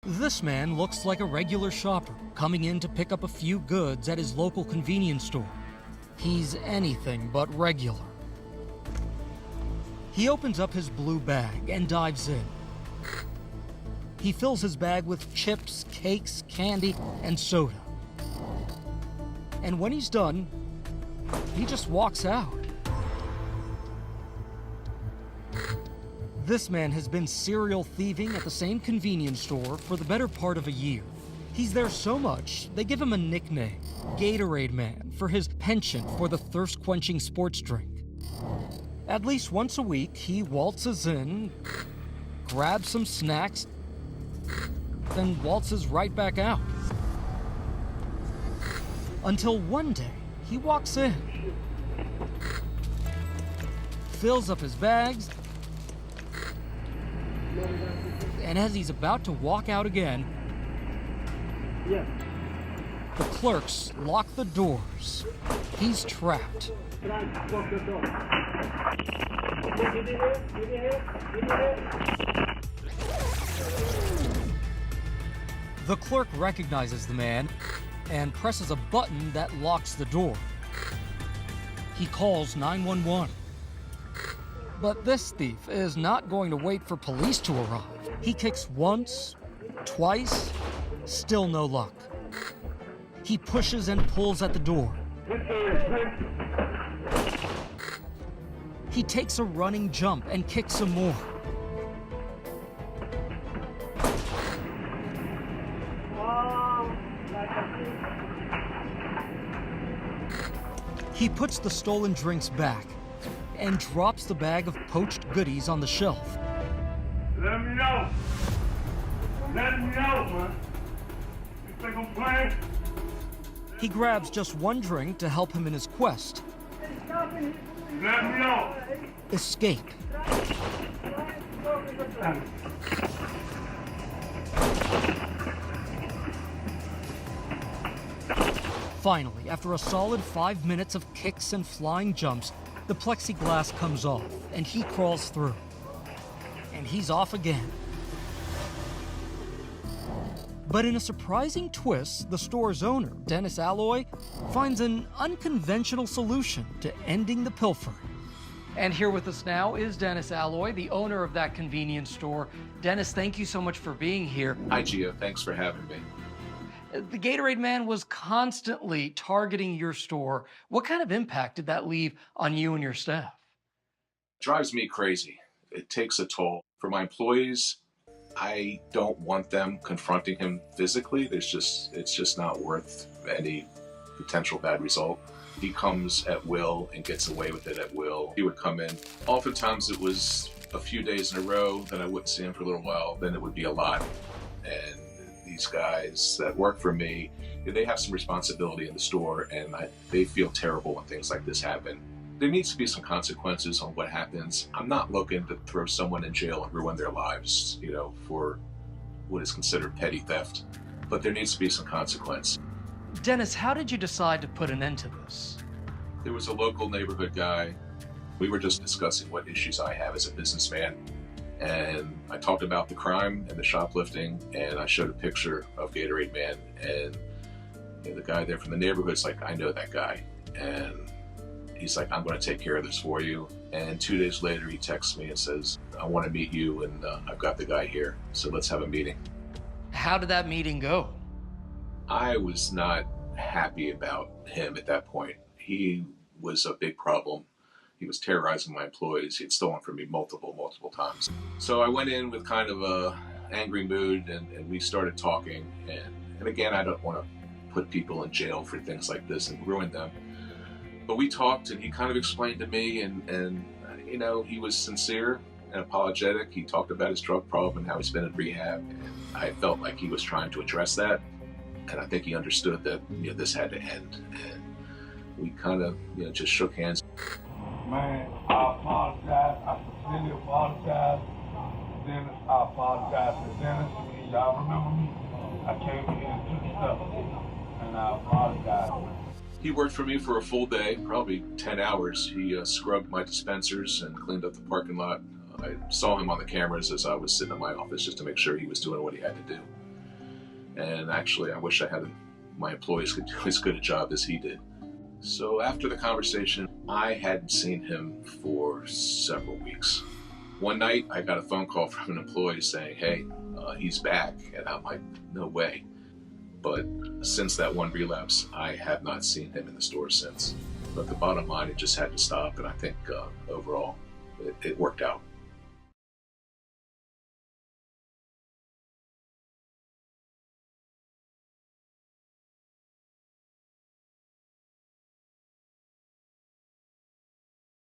This man looks like a regular shopper, coming in to pick up a few goods at his local convenience store. He's anything but regular. He opens up his blue bag and dives in. He fills his bag with chips, cakes, candy, and soda. And when he's done, he just walks out. This man has been serial thieving at the same convenience store for the better part of a year. He's there so much, they give him a nickname, Gatorade Man, for his penchant for the thirst-quenching sports drink. At least once a week, he waltzes in, grabs some snacks, then waltzes right back out. Until one day, he walks in, fills up his bags, and as he's about to walk out again, the clerks lock the doors. He's trapped. The clerk recognizes the man and presses a button that locks the door. He calls 911. But this thief is not going to wait for police to arrive. He kicks once, twice, still no luck. He pushes and pulls at the door. He takes a running jump and kicks some more. He puts the stolen drinks back and drops the bag of poached goodies on the shelf. Let me know. Let me know, man. You think I'm playing? He grabs just one drink to help him in his quest. Let me know. Escape. Finally, after a solid 5 minutes of kicks and flying jumps, the plexiglass comes off, and he crawls through. And he's off again. But in a surprising twist, the store's owner, Dennis Alloy, finds an unconventional solution to ending the pilfer. And here with us now is Dennis Alloy, the owner of that convenience store. Dennis, thank you so much for being here. Hi, Gio. Thanks for having me. The Gatorade Man was constantly targeting your store. What kind of impact did that leave on you and your staff? It drives me crazy. It takes a toll. For my employees, I don't want them confronting him physically. It's just not worth any potential bad result. He comes at will and gets away with it at will. He would come in. Oftentimes it was a few days in a row, then I wouldn't see him for a little while, then it would be a lot. And these guys that work for me, they have some responsibility in the store, and they feel terrible when things like this happen. There needs to be some consequences on what happens. I'm not looking to throw someone in jail and ruin their lives, for what is considered petty theft. But there needs to be some consequence. Dennis, how did you decide to put an end to this? There was a local neighborhood guy. We were just discussing what issues I have as a businessman. And I talked about the crime and the shoplifting, and I showed a picture of Gatorade Man. And the guy there from the neighborhood's like, I know that guy. And he's like, I'm going to take care of this for you. And 2 days later, he texts me and says, I want to meet you, and I've got the guy here, so let's have a meeting. How did that meeting go? I was not happy about him at that point. He was a big problem. He was terrorizing my employees. He had stolen from me multiple times. So I went in with kind of a angry mood, and we started talking. And again, I don't want to put people in jail for things like this and ruin them. But we talked, and he kind of explained to me, and he was sincere and apologetic. He talked about his drug problem and how he's been in rehab. And I felt like he was trying to address that. And I think he understood that this had to end. And we kind of just shook hands. Man, I apologize. I sincerely apologize. Dennis, I apologize to Dennis. Y'all remember me? I came here and took stuff, and I apologize. He worked for me for a full day, probably 10 hours. He scrubbed my dispensers and cleaned up the parking lot. I saw him on the cameras as I was sitting in my office just to make sure he was doing what he had to do. And actually, I wish I had my employees could do as good a job as he did. So after the conversation, I hadn't seen him for several weeks. One night, I got a phone call from an employee saying, hey, he's back. And I'm like, no way. But since that one relapse, I have not seen him in the store since. But the bottom line, it just had to stop. And I think overall, it worked out.